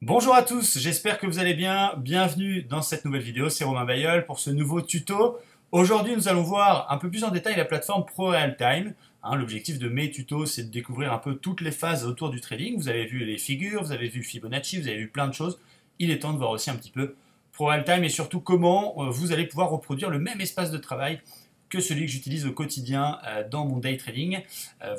Bonjour à tous, j'espère que vous allez bien. Bienvenue dans cette nouvelle vidéo, c'est Romain Bayeul pour ce nouveau tuto. Aujourd'hui, nous allons voir un peu plus en détail la plateforme ProRealTime. L'objectif de mes tutos, c'est de découvrir un peu toutes les phases autour du trading. Vous avez vu les figures, vous avez vu Fibonacci, vous avez vu plein de choses. Il est temps de voir aussi un petit peu ProRealTime et surtout comment vous allez pouvoir reproduire le même espace de travail que celui que j'utilise au quotidien dans mon day trading.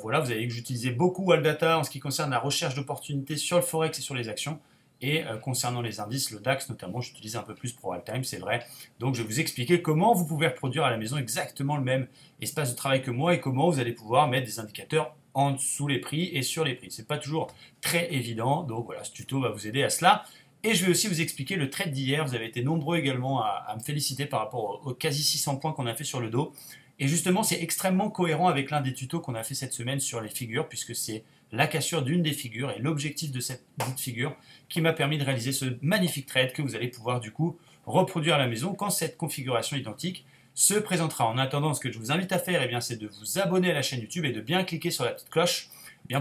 Voilà, vous avez vu que j'utilisais beaucoup Waldata en ce qui concerne la recherche d'opportunités sur le Forex et sur les actions. Et concernant les indices, le DAX notamment, j'utilise un peu plus ProRealTime, c'est vrai. Donc je vais vous expliquer comment vous pouvez reproduire à la maison exactement le même espace de travail que moi et comment vous allez pouvoir mettre des indicateurs en dessous les prix et sur les prix. C'est pas toujours très évident, donc voilà, ce tuto va vous aider à cela. Et je vais aussi vous expliquer le trade d'hier. Vous avez été nombreux également à me féliciter par rapport aux quasi 600 points qu'on a fait sur le dos. Et justement, c'est extrêmement cohérent avec l'un des tutos qu'on a fait cette semaine sur les figures, puisque c'est la cassure d'une des figures et l'objectif de cette dite figure qui m'a permis de réaliser ce magnifique trade que vous allez pouvoir du coup reproduire à la maison quand cette configuration identique se présentera. En attendant, ce que je vous invite à faire, c'est de vous abonner à la chaîne YouTube et de bien cliquer sur la petite cloche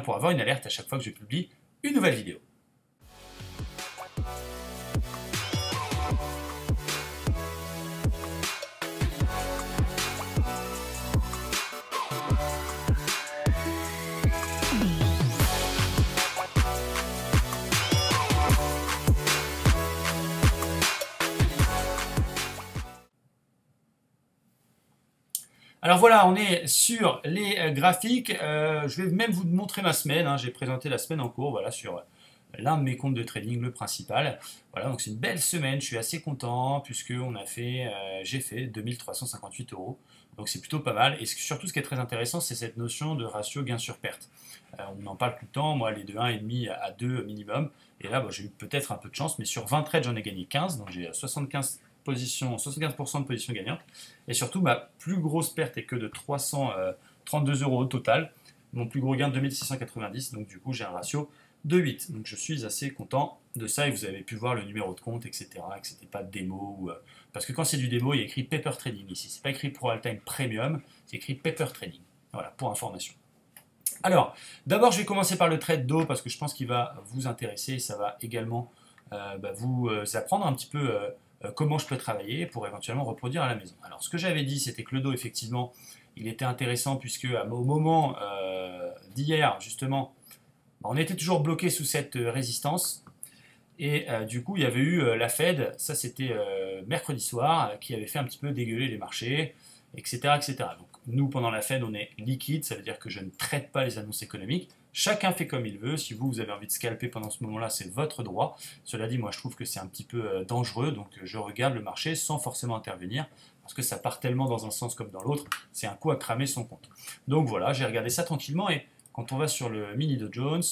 pour avoir une alerte à chaque fois que je publie une nouvelle vidéo. Alors voilà, on est sur les graphiques. Je vais même vous montrer ma semaine. J'ai présenté la semaine en cours, voilà, sur l'un de mes comptes de trading, le principal. Voilà, donc c'est une belle semaine. Je suis assez content puisque j'ai fait 2358 euros. Donc c'est plutôt pas mal. Et surtout, ce qui est très intéressant, c'est cette notion de ratio gain sur perte. On en parle tout le temps. Moi, les de 1,5 à 2 minimum. Et là, j'ai eu peut-être un peu de chance, mais sur 20 trades, j'en ai gagné 15. Donc j'ai 75% de position gagnante. Et surtout, ma plus grosse perte est que de 332 euros au total. Mon plus gros gain de 2690. Donc du coup, j'ai un ratio de 8. Donc je suis assez content de ça. Et vous avez pu voir le numéro de compte, etc. Que c'était pas de démo. Parce que quand c'est du démo, il y a écrit Paper Trading ici. C'est pas écrit ProRealTime Premium, c'est écrit Paper Trading. Voilà, pour information. Alors, d'abord, je vais commencer par le trade d'eau parce que je pense qu'il va vous intéresser et ça va également vous apprendre un petit peu comment je peux travailler pour éventuellement reproduire à la maison. Alors, ce que j'avais dit, c'était que le dos, effectivement, il était intéressant puisque au moment d'hier, justement, on était toujours bloqué sous cette résistance. Et du coup, il y avait eu la Fed, ça c'était mercredi soir, qui avait fait un petit peu dégueuler les marchés, etc., etc. Donc nous, pendant la Fed, on est liquide, ça veut dire que je ne traite pas les annonces économiques. Chacun fait comme il veut. Si vous avez envie de scalper pendant ce moment-là, c'est votre droit. Cela dit, moi, je trouve que c'est un petit peu dangereux, donc je regarde le marché sans forcément intervenir, parce que ça part tellement dans un sens comme dans l'autre, c'est un coup à cramer son compte. Donc voilà, j'ai regardé ça tranquillement, et quand on va sur le mini Dow Jones,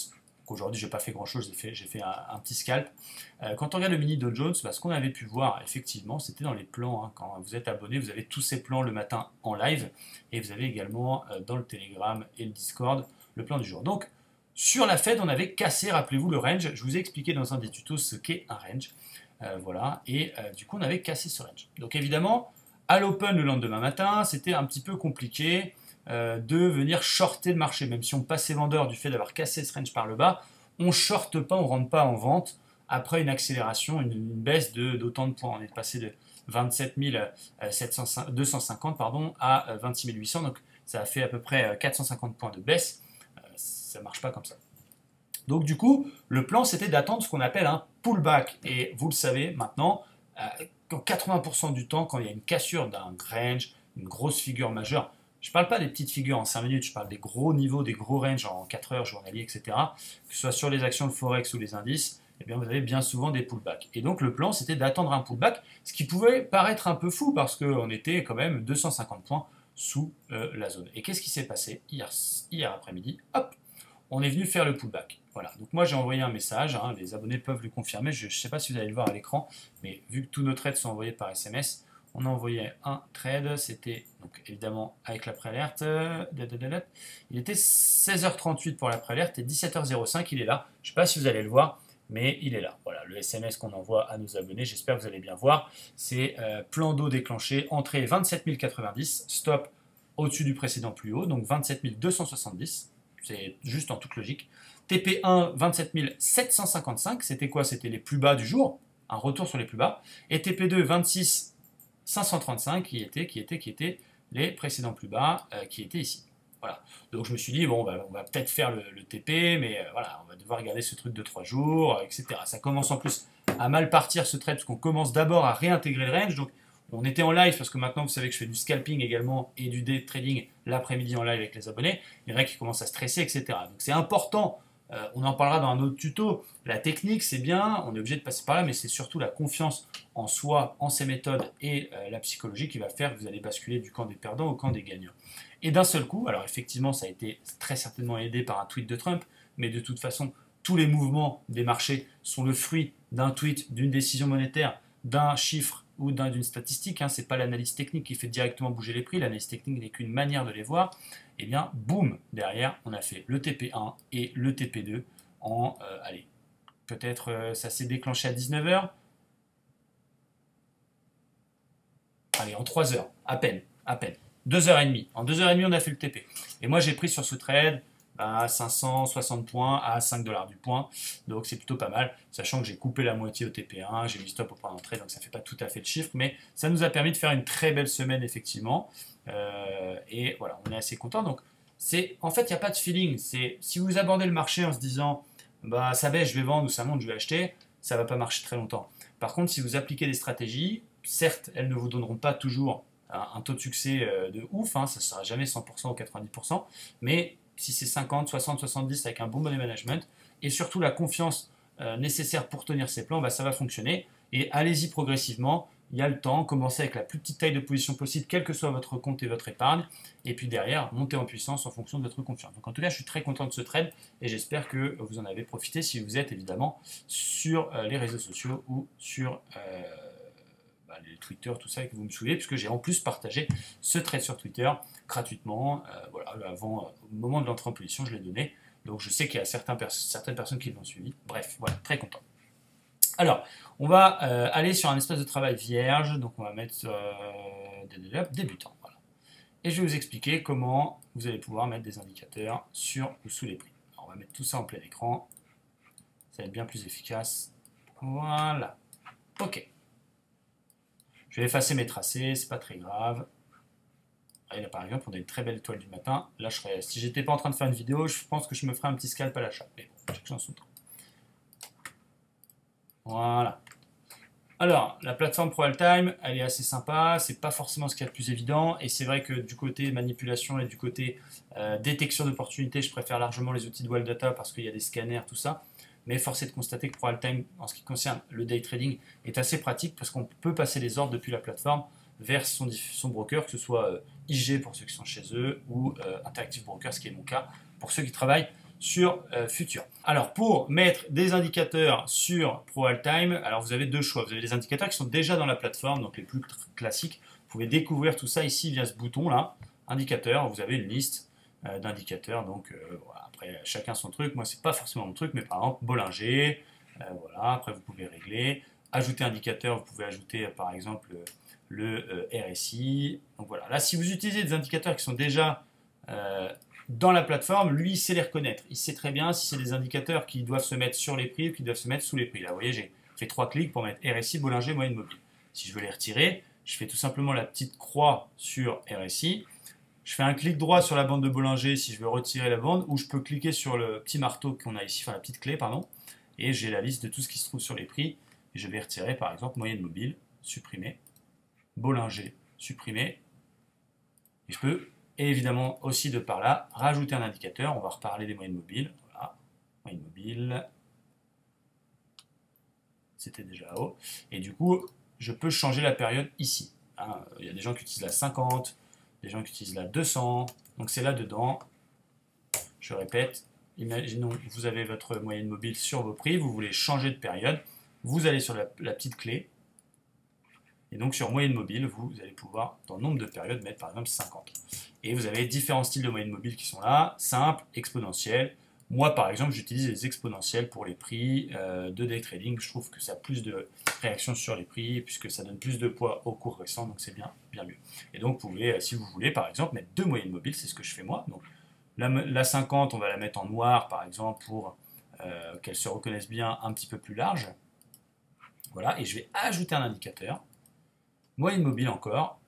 aujourd'hui, j'ai pas fait grand-chose, j'ai fait un petit scalp. Quand on regarde le mini Dow Jones, ce qu'on avait pu voir, effectivement, c'était dans les plans. Quand vous êtes abonné, vous avez tous ces plans le matin en live. Et vous avez également dans le Telegram et le Discord le plan du jour. Donc, sur la Fed, on avait cassé, rappelez-vous, le range. Je vous ai expliqué dans un des tutos ce qu'est un range. Voilà. Et du coup, on avait cassé ce range. Donc, évidemment, à l'open le lendemain matin, c'était un petit peu compliqué de venir shorter le marché. Même si on passait vendeur du fait d'avoir cassé ce range par le bas, on ne shorte pas, on ne rentre pas en vente après une accélération, une baisse d'autant de points. On est passé de 27 250 à 26 800, donc ça a fait à peu près 450 points de baisse. Ça ne marche pas comme ça. Donc du coup, le plan c'était d'attendre ce qu'on appelle un pullback. Et vous le savez maintenant, 80% du temps, quand il y a une cassure d'un range, une grosse figure majeure, je ne parle pas des petites figures en 5 minutes, je parle des gros niveaux, des gros ranges en 4 heures, journaliers, etc. Que ce soit sur les actions de Forex ou les indices, vous avez bien souvent des pullbacks. Et donc le plan, c'était d'attendre un pullback, ce qui pouvait paraître un peu fou parce qu'on était quand même 250 points sous la zone. Et qu'est-ce qui s'est passé hier après-midi? Hop, on est venu faire le pullback. Voilà. Donc moi j'ai envoyé un message, les abonnés peuvent le confirmer, je ne sais pas si vous allez le voir à l'écran, mais vu que tous nos trades sont envoyés par SMS, on a envoyé un trade, c'était donc évidemment avec la préalerte, il était 16h38 pour la préalerte et 17h05, il est là. Je ne sais pas si vous allez le voir, mais il est là. Voilà, le SMS qu'on envoie à nos abonnés, j'espère que vous allez bien voir. C'est plan d'eau déclenché, entrée 27 090, stop au-dessus du précédent plus haut, donc 27 270. C'est juste en toute logique. TP1, 27 755, c'était quoi? C'était les plus bas du jour, un retour sur les plus bas. Et TP2, 26 535, qui étaient les précédents plus bas, qui étaient ici. Voilà. Donc je me suis dit, bon, on va peut-être faire le TP, mais voilà, on va devoir regarder ce truc de 3 jours, etc. Ça commence en plus à mal partir ce trade, parce qu'on commence d'abord à réintégrer le range. Donc on était en live, parce que maintenant vous savez que je fais du scalping également et du day trading l'après-midi en live avec les abonnés. Il y en a qui commencent à stresser, etc. Donc c'est important. On en parlera dans un autre tuto. La technique, c'est bien, on est obligé de passer par là, mais c'est surtout la confiance en soi, en ses méthodes et la psychologie qui va faire que vous allez basculer du camp des perdants au camp des gagnants. Et d'un seul coup, alors effectivement, ça a été très certainement aidé par un tweet de Trump, mais de toute façon, tous les mouvements des marchés sont le fruit d'un tweet, d'une décision monétaire, d'un chiffre ou d'une statistique. Ce n'est pas l'analyse technique qui fait directement bouger les prix, l'analyse technique n'est qu'une manière de les voir. Et bien, boum, derrière, on a fait le TP1 et le TP2 en, allez, peut-être ça s'est déclenché à 19h. Allez, en 3 heures, à peine, à peine. 2h30. En 2h30, on a fait le TP. Et moi, j'ai pris sur ce trade 560 points à 5 $ du point. Donc, c'est plutôt pas mal. Sachant que j'ai coupé la moitié au TP1, j'ai mis stop au point d'entrée, donc ça ne fait pas tout à fait de chiffre. Mais ça nous a permis de faire une très belle semaine, effectivement. Et voilà, on est assez content. Donc, en fait, il n'y a pas de feeling. Si vous abordez le marché en se disant ça baisse, je vais vendre, ou ça monte, je vais acheter, ça ne va pas marcher très longtemps. Par contre, si vous appliquez des stratégies, certes, elles ne vous donneront pas toujours un taux de succès de ouf, ça ne sera jamais 100% ou 90%, mais si c'est 50, 60, 70 avec un bon money management et surtout la confiance nécessaire pour tenir ses plans, ça va fonctionner. Et allez-y progressivement, il y a le temps, commencez avec la plus petite taille de position possible, quel que soit votre compte et votre épargne, et puis derrière, montez en puissance en fonction de votre confiance. Donc en tout cas, je suis très content de ce trade et j'espère que vous en avez profité si vous êtes évidemment sur les réseaux sociaux ou sur les Twitter, tout ça, que vous me suivez, puisque j'ai en plus partagé ce trade sur Twitter gratuitement. Voilà, avant, au moment de l'entrée en position, je l'ai donné. Donc je sais qu'il y a certaines personnes qui l'ont suivi. Bref, voilà, très content. Alors, on va aller sur un espace de travail vierge. Donc on va mettre débutant. Voilà. Et je vais vous expliquer comment vous allez pouvoir mettre des indicateurs sur ou sous les prix. Alors, on va mettre tout ça en plein écran. Ça va être bien plus efficace. Voilà. Ok. Je vais effacer mes tracés, c'est pas très grave. Et là, par exemple, on a une très belle étoile du matin. Là, si j'étais pas en train de faire une vidéo, je pense que je me ferais un petit scalp à l'achat. Mais bon, chaque chose en son temps. Voilà. Alors, la plateforme ProAltime, elle est assez sympa. C'est pas forcément ce qu'il y a de plus évident. Et c'est vrai que du côté manipulation et du côté détection d'opportunités, je préfère largement les outils de Wild Data parce qu'il y a des scanners, tout ça. Mais force est de constater que ProAltime, en ce qui concerne le day trading, est assez pratique parce qu'on peut passer les ordres depuis la plateforme vers son broker, que ce soit IG pour ceux qui sont chez eux ou Interactive Broker, ce qui est mon cas, pour ceux qui travaillent sur Futur. Alors pour mettre des indicateurs sur ProAltime, alors vous avez deux choix. Vous avez les indicateurs qui sont déjà dans la plateforme, donc les plus classiques. Vous pouvez découvrir tout ça ici via ce bouton là, indicateur. Vous avez une liste d'indicateurs, donc voilà. Après chacun son truc. Moi c'est pas forcément mon truc, mais par exemple Bollinger, voilà. Après vous pouvez régler, ajouter indicateur. Vous pouvez ajouter par exemple le RSI. Donc voilà. Là si vous utilisez des indicateurs qui sont déjà dans la plateforme, lui, il sait les reconnaître. Il sait très bien si c'est des indicateurs qui doivent se mettre sur les prix ou qui doivent se mettre sous les prix. Là, vous voyez, j'ai fait 3 clics pour mettre RSI, Bollinger, moyenne mobile. Si je veux les retirer, je fais tout simplement la petite croix sur RSI. Je fais un clic droit sur la bande de Bollinger si je veux retirer la bande, ou je peux cliquer sur le petit marteau qu'on a ici, enfin la petite clé, pardon, et j'ai la liste de tout ce qui se trouve sur les prix. Et je vais retirer, par exemple, moyenne mobile, supprimer, Bollinger, supprimer. Et je peux et évidemment aussi de par là, rajouter un indicateur. On va reparler des moyennes mobiles. Voilà, moyenne mobile. C'était déjà haut. Et du coup, je peux changer la période ici. Il y a des gens qui utilisent la 50, des gens qui utilisent la 200. Donc c'est là-dedans. Je répète, imaginons que vous avez votre moyenne mobile sur vos prix, vous voulez changer de période. Vous allez sur la petite clé. Et donc sur moyenne mobile, vous allez pouvoir, dans le nombre de périodes, mettre par exemple 50. Et vous avez différents styles de moyenne mobile qui sont là, simple, exponentielle. Moi par exemple, j'utilise les exponentielles pour les prix de day trading. Je trouve que ça a plus de réaction sur les prix, puisque ça donne plus de poids au cours récent, donc c'est bien mieux. Et donc vous pouvez, si vous voulez par exemple, mettre deux moyennes mobiles, c'est ce que je fais moi. Donc La 50, on va la mettre en noir, par exemple, pour qu'elle se reconnaisse bien un petit peu plus large. Voilà, et je vais ajouter un indicateur. Moyenne mobile encore.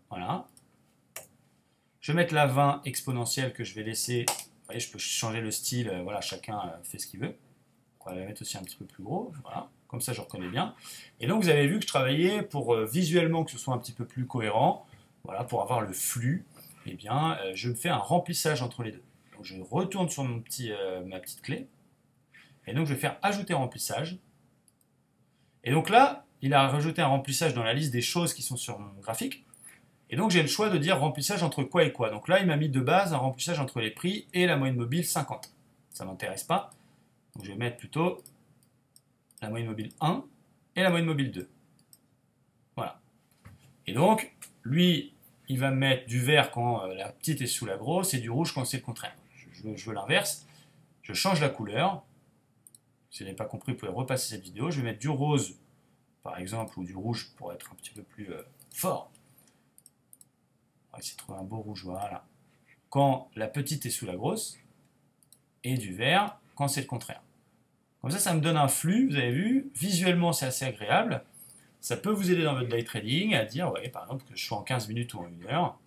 Voilà. Je vais mettre la 20 exponentielle que je vais laisser. Vous voyez, je peux changer le style. Voilà, chacun fait ce qu'il veut. On va la mettre aussi un petit peu plus gros. Voilà, comme ça je reconnais bien. Et donc vous avez vu que je travaillais pour visuellement que ce soit un petit peu plus cohérent. Voilà, pour avoir le flux. Eh bien, je me fais un remplissage entre les deux. Donc je retourne sur ma petite clé. Et donc je vais faire ajouter remplissage. Et donc là, il a rajouté un remplissage dans la liste des choses qui sont sur mon graphique. Et donc j'ai le choix de dire remplissage entre quoi et quoi. Donc là, il m'a mis de base un remplissage entre les prix et la moyenne mobile 50. Ça ne m'intéresse pas. Donc je vais mettre plutôt la moyenne mobile 1 et la moyenne mobile 2. Voilà. Et donc, lui, il va me mettre du vert quand la petite est sous la grosse et du rouge quand c'est le contraire. Je veux l'inverse. Je change la couleur. Si vous n'avez pas compris, vous pouvez repasser cette vidéo. Je vais mettre du rose, par exemple, ou du rouge pour être un petit peu plus fort. On va essayer de trouver un beau rouge, voilà. Quand la petite est sous la grosse, et du vert quand c'est le contraire. Comme ça me donne un flux, vous avez vu, visuellement c'est assez agréable. Ça peut vous aider dans votre day trading à dire, ouais, par exemple, que je sois en 15 minutes ou en 1 heure.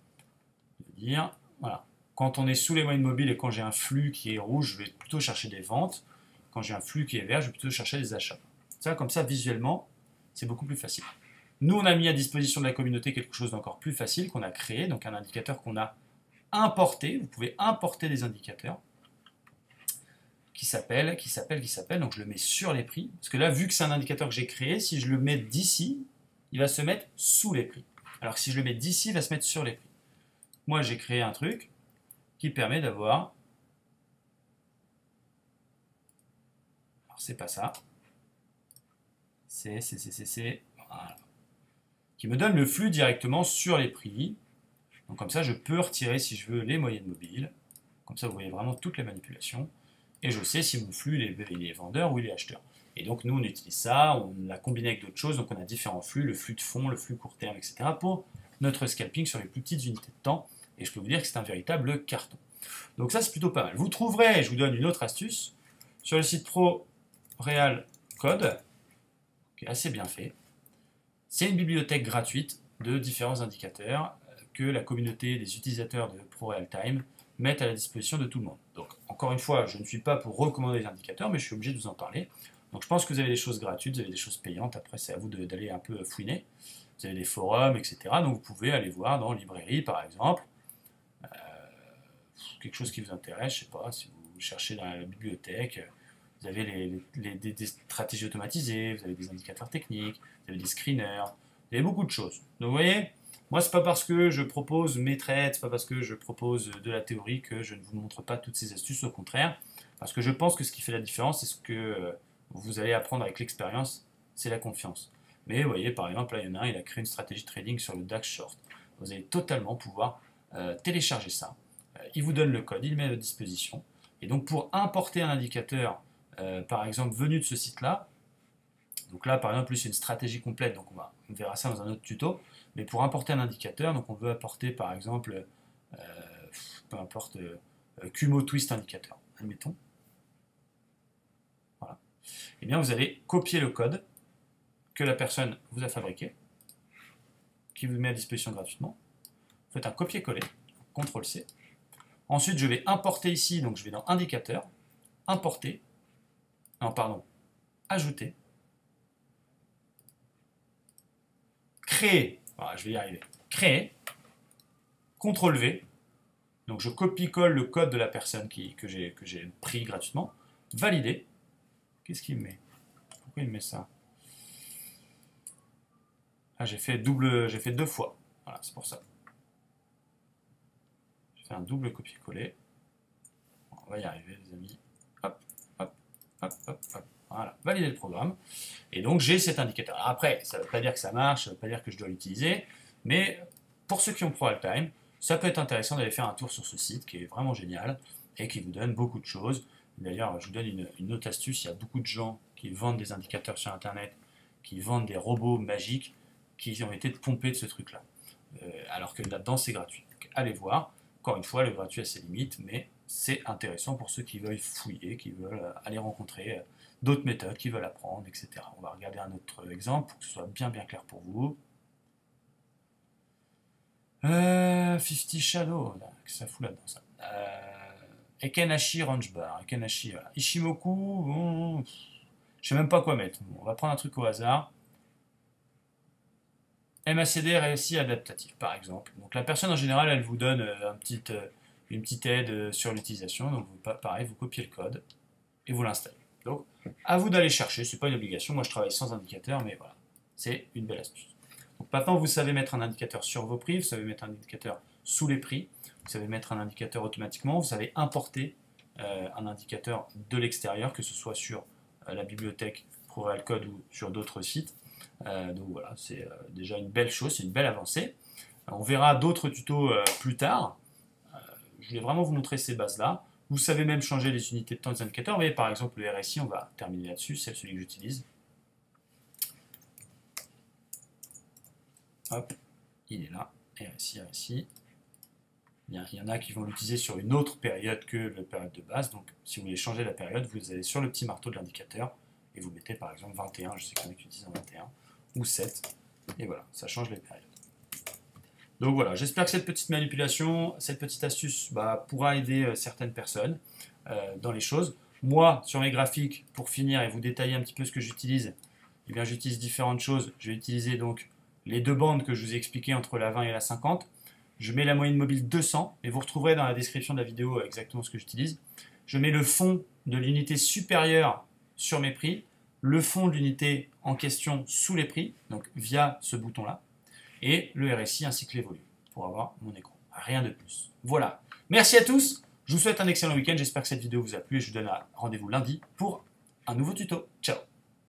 De dire, voilà, quand on est sous les moyennes mobiles et quand j'ai un flux qui est rouge, je vais plutôt chercher des ventes. Quand j'ai un flux qui est vert, je vais plutôt chercher des achats. Ça, comme ça, visuellement, c'est beaucoup plus facile. Nous, on a mis à disposition de la communauté quelque chose d'encore plus facile qu'on a créé, donc un indicateur qu'on a importé. Vous pouvez importer des indicateurs qui s'appelle, donc je le mets sur les prix, parce que là, vu que c'est un indicateur que j'ai créé, si je le mets d'ici, il va se mettre sous les prix. Alors que si je le mets d'ici, il va se mettre sur les prix. Moi, j'ai créé un truc qui permet d'avoir... Alors, c'est pas ça. Voilà. Qui me donne le flux directement sur les prix. Donc comme ça, je peux retirer, si je veux, les moyennes mobiles. Comme ça, vous voyez vraiment toutes les manipulations. Et je sais si mon flux il est vendeur ou il est acheteur. Et donc nous on utilise ça, on l'a combiné avec d'autres choses, donc on a différents flux, le flux de fond, le flux court terme, etc. pour notre scalping sur les plus petites unités de temps. Et je peux vous dire que c'est un véritable carton. Donc ça c'est plutôt pas mal. Vous trouverez, je vous donne une autre astuce, sur le site Pro Real Code, qui est assez bien fait. C'est une bibliothèque gratuite de différents indicateurs que la communauté des utilisateurs de Pro Real Time mettent à la disposition de tout le monde. Donc, encore une fois, je ne suis pas pour recommander les indicateurs, mais je suis obligé de vous en parler. Donc, je pense que vous avez des choses gratuites, vous avez des choses payantes. Après, c'est à vous d'aller un peu fouiner. Vous avez des forums, etc. Donc, vous pouvez aller voir dans librairie, par exemple, quelque chose qui vous intéresse. Je ne sais pas, si vous cherchez dans la bibliothèque, vous avez des stratégies automatisées, vous avez des indicateurs techniques, vous avez des screeners, vous avez beaucoup de choses. Donc, vous voyez, moi, c'est pas parce que je propose mes trades, c'est pas parce que je propose de la théorie que je ne vous montre pas toutes ces astuces, au contraire, parce que je pense que ce qui fait la différence, c'est ce que vous allez apprendre avec l'expérience, c'est la confiance. Mais vous voyez, par exemple, là, il y en a un, il a créé une stratégie trading sur le DAX Short. Vous allez totalement pouvoir télécharger ça. Il vous donne le code, il le met à votre disposition. Et donc, pour importer un indicateur, par exemple, venu de ce site-là, donc là, par exemple, c'est une stratégie complète, donc on verra ça dans un autre tuto. Mais pour importer un indicateur, donc on veut apporter par exemple, peu importe, Kumo Twist indicateur, admettons. Voilà. Et bien vous allez copier le code que la personne vous a fabriqué, qui vous met à disposition gratuitement. Vous faites un copier-coller, CTRL-C. Ensuite, je vais importer ici, donc je vais dans indicateur, importer, non pardon, ajouter, créer. Voilà, je vais y arriver. Créer, CTRL-V, donc je copie-colle le code de la personne que j'ai pris gratuitement, valider. Qu'est-ce qu'il me met? Pourquoi il me met ça? Ah, j'ai fait 2 fois. Voilà, c'est pour ça. J'ai fait un double copier-coller. On va y arriver, les amis. Hop, hop, hop, hop, hop. Voilà, valider le programme. Et donc j'ai cet indicateur. Après, ça ne veut pas dire que ça marche, ça ne veut pas dire que je dois l'utiliser, mais pour ceux qui ont Pro Real Time, ça peut être intéressant d'aller faire un tour sur ce site qui est vraiment génial et qui vous donne beaucoup de choses. D'ailleurs, je vous donne une autre astuce, il y a beaucoup de gens qui vendent des indicateurs sur Internet, qui vendent des robots magiques qui ont été pompés de ce truc-là. Alors que là-dedans, c'est gratuit. Donc, allez voir. Encore une fois, le gratuit a ses limites, mais c'est intéressant pour ceux qui veulent fouiller, qui veulent aller rencontrer d'autres méthodes, qui veulent apprendre, etc. On va regarder un autre exemple pour que ce soit bien clair pour vous. 50 Shadow, qu'est-ce que ça fout là-dedans ça Ekenashi Range Bar, Ekenashi, voilà. Ishimoku, bon, je sais même pas quoi mettre. Bon, on va prendre un truc au hasard. MACD RSI adaptatif, par exemple. Donc la personne en général, elle vous donne une petite aide sur l'utilisation. Donc pareil, vous copiez le code et vous l'installez. Donc à vous d'aller chercher, c'est pas une obligation. Moi je travaille sans indicateur, mais voilà, c'est une belle astuce. Donc maintenant vous savez mettre un indicateur sur vos prix, vous savez mettre un indicateur sous les prix, vous savez mettre un indicateur automatiquement, vous savez importer un indicateur de l'extérieur, que ce soit sur la bibliothèque ProReal Code ou sur d'autres sites. Donc voilà, c'est déjà une belle chose, c'est une belle avancée. On verra d'autres tutos plus tard. Je voulais vraiment vous montrer ces bases-là. Vous savez même changer les unités de temps des indicateurs. Vous voyez par exemple le RSI, on va terminer là-dessus, c'est celui que j'utilise. Hop, il est là, RSI. Il y en a qui vont l'utiliser sur une autre période que la période de base. Donc si vous voulez changer la période, vous allez sur le petit marteau de l'indicateur et vous mettez par exemple 21, je sais qu'il y en a qui utilisent en 21, ou 7, et voilà, ça change les périodes. Donc voilà, j'espère que cette petite manipulation, cette petite astuce pourra aider certaines personnes dans les choses. Moi, sur mes graphiques, pour finir et vous détailler un petit peu ce que j'utilise, eh bien j'utilise différentes choses. Je vais utiliser donc les deux bandes que je vous ai expliquées entre la 20 et la 50. Je mets la moyenne mobile 200 et vous retrouverez dans la description de la vidéo exactement ce que j'utilise. Je mets le fond de l'unité supérieure sur mes prix, le fond de l'unité en question sous les prix, donc via ce bouton-là, et le RSI ainsi que les volumes pour avoir mon écran. Rien de plus. Voilà. Merci à tous. Je vous souhaite un excellent week-end. J'espère que cette vidéo vous a plu et je vous donne rendez-vous lundi pour un nouveau tuto. Ciao.